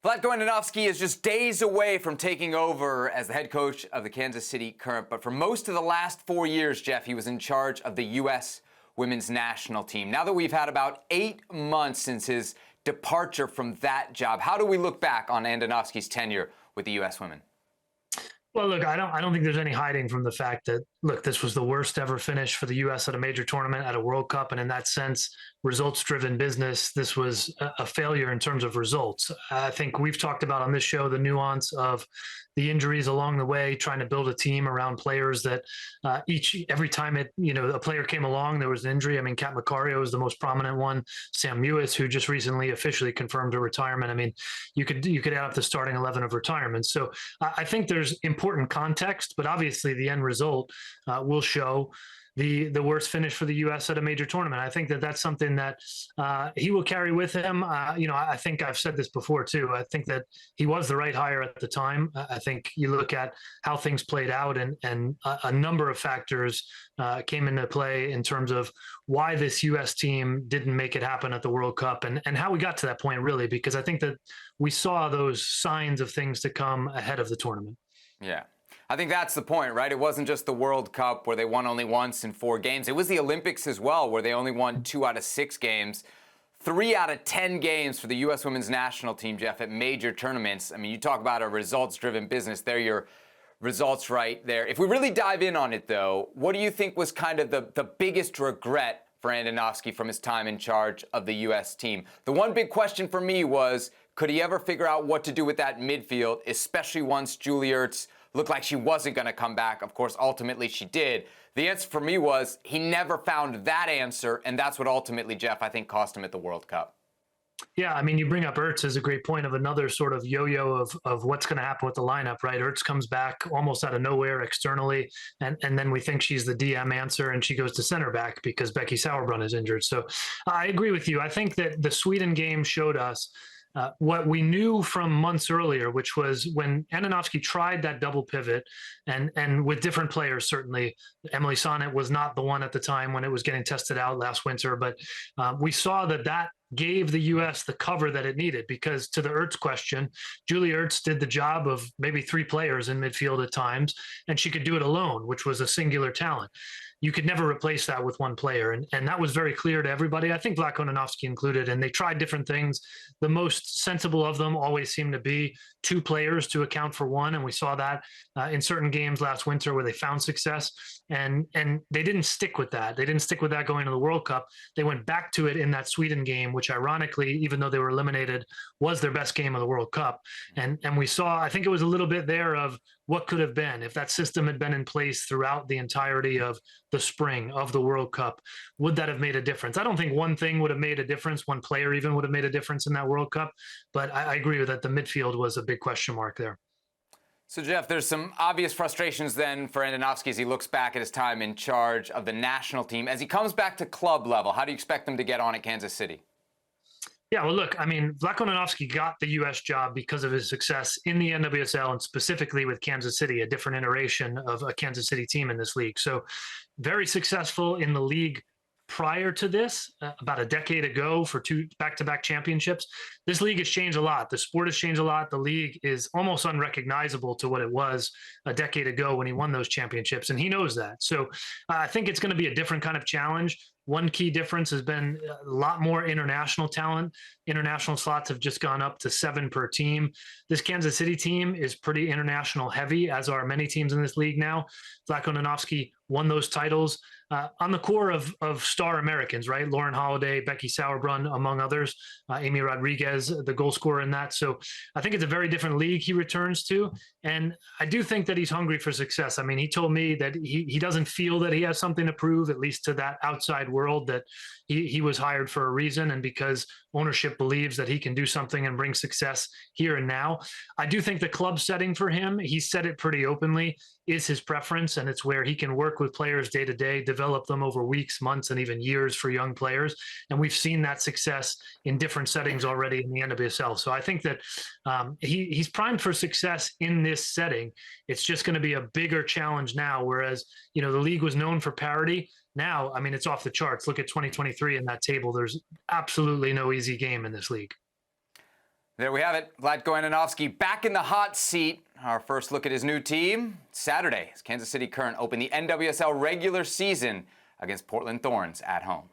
Vlatko Andonovski is just days away from taking over as the head coach of the Kansas City Current. But for most of the last 4 years, Jeff, he was in charge of the U.S. women's national team. Now that we've had about 8 months since his departure from that job, how do we look back on Andonovski's tenure with the U.S. women? Well, look, I don't think there's any hiding from the fact that, look, this was the worst ever finish for the U.S. at a major tournament, at a World Cup. And in that sense, results-driven business, this was a failure in terms of results. I think we've talked about on this show the nuance of the injuries along the way, trying to build a team around players that every time a player came along, there was an injury. I mean, Kat Macario is the most prominent one. Sam Mewis, who just recently officially confirmed her retirement. I mean, you could add up the starting 11 of retirements. So I think there's important context, but obviously the end result will show the worst finish for the U.S. at a major tournament. I think that's something that he will carry with him. I think I've said this before too. I think that he was the right hire at the time. I think you look at how things played out, and a number of factors came into play in terms of why this U.S. team didn't make it happen at the World Cup, and how we got to that point, really, because I think that we saw those signs of things to come ahead of the tournament. Yeah. I think that's the point, right? It wasn't just the World Cup where they won only once in 4 games. It was the Olympics as well, where they only won 2 out of 6 games. 3 out of 10 games for the U.S. women's national team, Jeff, at major tournaments. I mean, you talk about a results-driven business. They're your results right there. If we really dive in on it, though, what do you think was kind of the biggest regret for Andonovski from his time in charge of the U.S. team? The one big question for me was, could he ever figure out what to do with that midfield, especially once Julie Ertz looked like she wasn't going to come back? Of course, ultimately she did. The answer for me was he never found that answer, and that's what ultimately, Jeff, I think cost him at the World Cup. Yeah, I mean, you bring up Ertz as a great point of another sort of yo-yo of what's going to happen with the lineup, right? Ertz comes back almost out of nowhere externally, and then we think she's the DM answer, and she goes to center back because Becky Sauerbrunn is injured. So I agree with you. I think that the Sweden game showed us what we knew from months earlier, which was when Andonovski tried that double pivot, and with different players, certainly. Emily Sonnet was not the one at the time when it was getting tested out last winter, but we saw that gave the U.S. the cover that it needed, because to the Ertz question, Julie Ertz did the job of maybe 3 players in midfield at times, and she could do it alone, which was a singular talent. You could never replace that with one player. And that was very clear to everybody. I think Vlatko Andonovski included, and they tried different things. The most sensible of them always seemed to be 2 players to account for one. And we saw that in certain games last winter where they found success. And they didn't stick with that. They didn't stick with that going into the World Cup. They went back to it in that Sweden game, which ironically, even though they were eliminated, was their best game of the World Cup. And we saw, I think it was a little bit there of what could have been if that system had been in place throughout the entirety of the spring of the World Cup. Would that have made a difference? I don't think one thing would have made a difference. One player even would have made a difference in that World Cup. But I agree with that. The midfield was a big question mark there. So, Jeff, there's some obvious frustrations then for Andonovski as he looks back at his time in charge of the national team. As he comes back to club level, how do you expect them to get on at Kansas City? Yeah, well, look, I mean, Vlatko Andonovski got the U.S. job because of his success in the NWSL and specifically with Kansas City, a different iteration of a Kansas City team in this league. So very successful in the league prior to this, about a decade ago, for 2 back-to-back championships. This league has changed a lot. The sport has changed a lot. The league is almost unrecognizable to what it was a decade ago when he won those championships, and he knows that. So I think it's going to be a different kind of challenge. One key difference has been a lot more international talent. International slots have just gone up to 7 per team. This Kansas City team is pretty international heavy, as are many teams in this league now. Vlatko Andonovski won those titles on the core of star Americans, right? Lauren Holiday, Becky Sauerbrunn, among others. Amy Rodriguez, the goal scorer in that. So I think it's a very different league he returns to. And I do think that he's hungry for success. I mean, he told me that he doesn't feel that he has something to prove, at least to that outside world, that he was hired for a reason and because ownership believes that he can do something and bring success here and now. I do think the club setting for him, he said it pretty openly, is his preference, and it's where he can work with players day to day, develop them over weeks, months, and even years for young players. And we've seen that success in different settings already in the NWSL. So I think that he's primed for success in this setting. It's just going to be a bigger challenge now, whereas, the league was known for parity. Now, I mean, it's off the charts. Look at 2023 in that table. There's absolutely no easy game in this league. There we have it. Vlatko Andonovski back in the hot seat. Our first look at his new team. Saturday, as Kansas City Current opened the NWSL regular season against Portland Thorns at home.